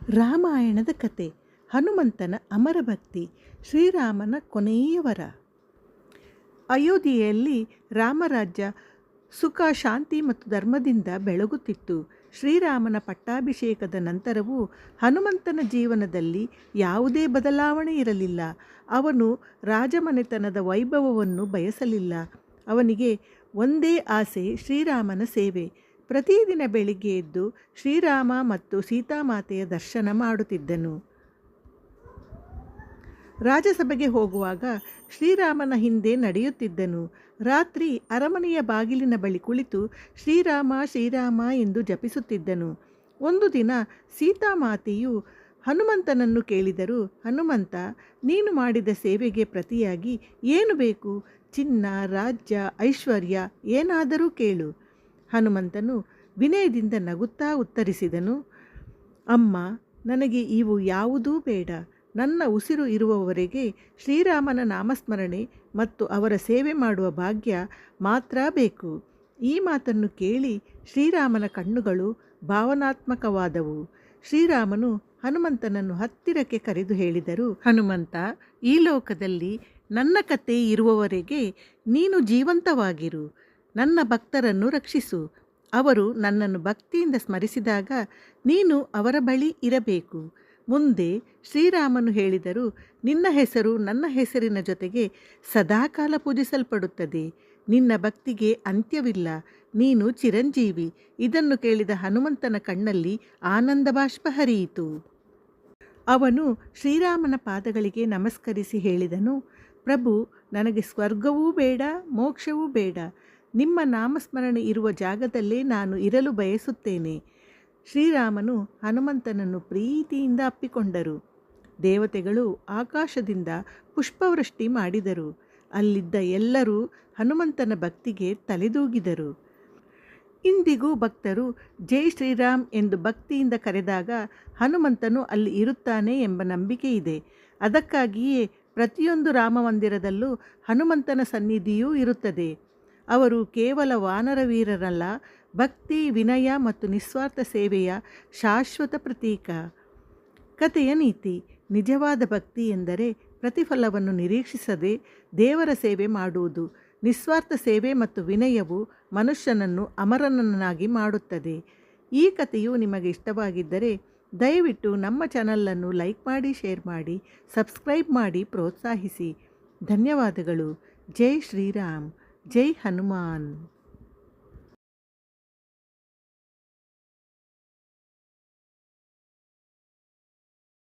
ರಾಮಾಯಣದ ಕತೆ. ಹನುಮಂತನ ಅಮರಭಕ್ತಿ. ಶ್ರೀರಾಮನ ಕೊನೆಯ ವರ. ಅಯೋಧ್ಯೆಯಲ್ಲಿ ರಾಮರಾಜ್ಯ ಸುಖ, ಶಾಂತಿ ಮತ್ತು ಧರ್ಮದಿಂದ ಬೆಳಗುತ್ತಿತ್ತು. ಶ್ರೀರಾಮನ ಪಟ್ಟಾಭಿಷೇಕದ ನಂತರವೂ ಹನುಮಂತನ ಜೀವನದಲ್ಲಿ ಯಾವುದೇ ಬದಲಾವಣೆ ಇರಲಿಲ್ಲ. ಅವನು ರಾಜಮನೆತನದ ವೈಭವವನ್ನು ಬಯಸಲಿಲ್ಲ. ಅವನಿಗೆ ಒಂದೇ ಆಸೆ, ಶ್ರೀರಾಮನ ಸೇವೆ. ಪ್ರತಿದಿನ ಬೆಳಿಗ್ಗೆ ಎದ್ದು ಶ್ರೀರಾಮ ಮತ್ತು ಸೀತಾಮಾತೆಯ ದರ್ಶನ ಮಾಡುತ್ತಿದ್ದನು. ರಾಜಸಭೆಗೆ ಹೋಗುವಾಗ ಶ್ರೀರಾಮನ ಹಿಂದೆ ನಡೆಯುತ್ತಿದ್ದನು. ರಾತ್ರಿ ಅರಮನೆಯ ಬಾಗಿಲಿನ ಬಳಿ ಕುಳಿತು ಶ್ರೀರಾಮ ಶ್ರೀರಾಮ ಎಂದು ಜಪಿಸುತ್ತಿದ್ದನು. ಒಂದು ದಿನ ಸೀತಾಮಾತೆಯು ಹನುಮಂತನನ್ನು ಕೇಳಿದರು, ಹನುಮಂತ, ನೀನು ಮಾಡಿದ ಸೇವೆಗೆ ಪ್ರತಿಯಾಗಿ ಏನು ಬೇಕು? ಚಿನ್ನ, ರಾಜ್ಯ, ಐಶ್ವರ್ಯ ಏನಾದರೂ ಕೇಳು. ಹನುಮಂತನು ವಿನಯದಿಂದ ನಗುತ್ತಾ ಉತ್ತರಿಸಿದನು, ಅಮ್ಮ, ನನಗೆ ಇವು ಯಾವುದೂ ಬೇಡ. ನನ್ನ ಉಸಿರು ಇರುವವರೆಗೆ ಶ್ರೀರಾಮನ ನಾಮಸ್ಮರಣೆ ಮತ್ತು ಅವರ ಸೇವೆ ಮಾಡುವ ಭಾಗ್ಯ ಮಾತ್ರ ಬೇಕು. ಈ ಮಾತನ್ನು ಕೇಳಿ ಶ್ರೀರಾಮನ ಕಣ್ಣುಗಳು ಭಾವನಾತ್ಮಕವಾದವು. ಶ್ರೀರಾಮನು ಹನುಮಂತನನ್ನು ಹತ್ತಿರಕ್ಕೆ ಕರೆದು ಹೇಳಿದರು, ಹನುಮಂತ, ಈ ಲೋಕದಲ್ಲಿ ನನ್ನ ಕತೆ ಇರುವವರೆಗೆ ನೀನು ಜೀವಂತವಾಗಿರು. ನನ್ನ ಭಕ್ತರನ್ನು ರಕ್ಷಿಸು. ಅವರು ನನ್ನನ್ನು ಭಕ್ತಿಯಿಂದ ಸ್ಮರಿಸಿದಾಗ ನೀನು ಅವರ ಬಳಿ ಇರಬೇಕು. ಮುಂದೆ ಶ್ರೀರಾಮನು ಹೇಳಿದರು, ನಿನ್ನ ಹೆಸರು ನನ್ನ ಹೆಸರಿನ ಜೊತೆಗೆ ಸದಾಕಾಲ ಪೂಜಿಸಲ್ಪಡುತ್ತದೆ. ನಿನ್ನ ಭಕ್ತಿಗೆ ಅಂತ್ಯವಿಲ್ಲ. ನೀನು ಚಿರಂಜೀವಿ. ಇದನ್ನು ಕೇಳಿದ ಹನುಮಂತನ ಕಣ್ಣಲ್ಲಿ ಆನಂದ ಬಾಷ್ಪ ಹರಿಯಿತು. ಅವನು ಶ್ರೀರಾಮನ ಪಾದಗಳಿಗೆ ನಮಸ್ಕರಿಸಿ ಹೇಳಿದನು, ಪ್ರಭು, ನನಗೆ ಸ್ವರ್ಗವೂ ಬೇಡ, ಮೋಕ್ಷವೂ ಬೇಡ. ನಿಮ್ಮ ನಾಮಸ್ಮರಣೆ ಇರುವ ಜಾಗದಲ್ಲೇ ನಾನು ಇರಲು ಬಯಸುತ್ತೇನೆ. ಶ್ರೀರಾಮನು ಹನುಮಂತನನ್ನು ಪ್ರೀತಿಯಿಂದ ಅಪ್ಪಿಕೊಂಡರು. ದೇವತೆಗಳು ಆಕಾಶದಿಂದ ಪುಷ್ಪವೃಷ್ಟಿ ಮಾಡಿದರು. ಅಲ್ಲಿದ್ದ ಎಲ್ಲರೂ ಹನುಮಂತನ ಭಕ್ತಿಗೆ ತಲೆದೂಗಿದರು. ಇಂದಿಗೂ ಭಕ್ತರು ಜೈ ಶ್ರೀರಾಮ್ ಎಂದು ಭಕ್ತಿಯಿಂದ ಕರೆದಾಗ ಹನುಮಂತನು ಅಲ್ಲಿ ಇರುತ್ತಾನೆ ಎಂಬ ನಂಬಿಕೆ ಇದೆ. ಅದಕ್ಕಾಗಿಯೇ ಪ್ರತಿಯೊಂದು ರಾಮ ಮಂದಿರದಲ್ಲೂ ಹನುಮಂತನ ಸನ್ನಿಧಿಯೂ ಇರುತ್ತದೆ. ಅವರು ಕೇವಲ ವಾನರ ವೀರರಲ್ಲ, ಭಕ್ತಿ, ವಿನಯ ಮತ್ತು ನಿಸ್ವಾರ್ಥ ಸೇವೆಯ ಶಾಶ್ವತ ಪ್ರತೀಕ. ಕಥೆಯ ನೀತಿ. ನಿಜವಾದ ಭಕ್ತಿ ಎಂದರೆ ಪ್ರತಿಫಲವನ್ನು ನಿರೀಕ್ಷಿಸದೆ ದೇವರ ಸೇವೆ ಮಾಡುವುದು. ನಿಸ್ವಾರ್ಥ ಸೇವೆ ಮತ್ತು ವಿನಯವು ಮನುಷ್ಯನನ್ನು ಅಮರನನ್ನಾಗಿ ಮಾಡುತ್ತದೆ. ಈ ಕಥೆಯು ನಿಮಗೆ ಇಷ್ಟವಾಗಿದ್ದರೆ ದಯವಿಟ್ಟು ನಮ್ಮ ಚಾನಲನ್ನು ಲೈಕ್ ಮಾಡಿ, ಶೇರ್ ಮಾಡಿ, ಸಬ್ಸ್ಕ್ರೈಬ್ ಮಾಡಿ ಪ್ರೋತ್ಸಾಹಿಸಿ. ಧನ್ಯವಾದಗಳು. ಜೈ ಶ್ರೀರಾಮ್. ಜೈ ಹನುಮಾನ್.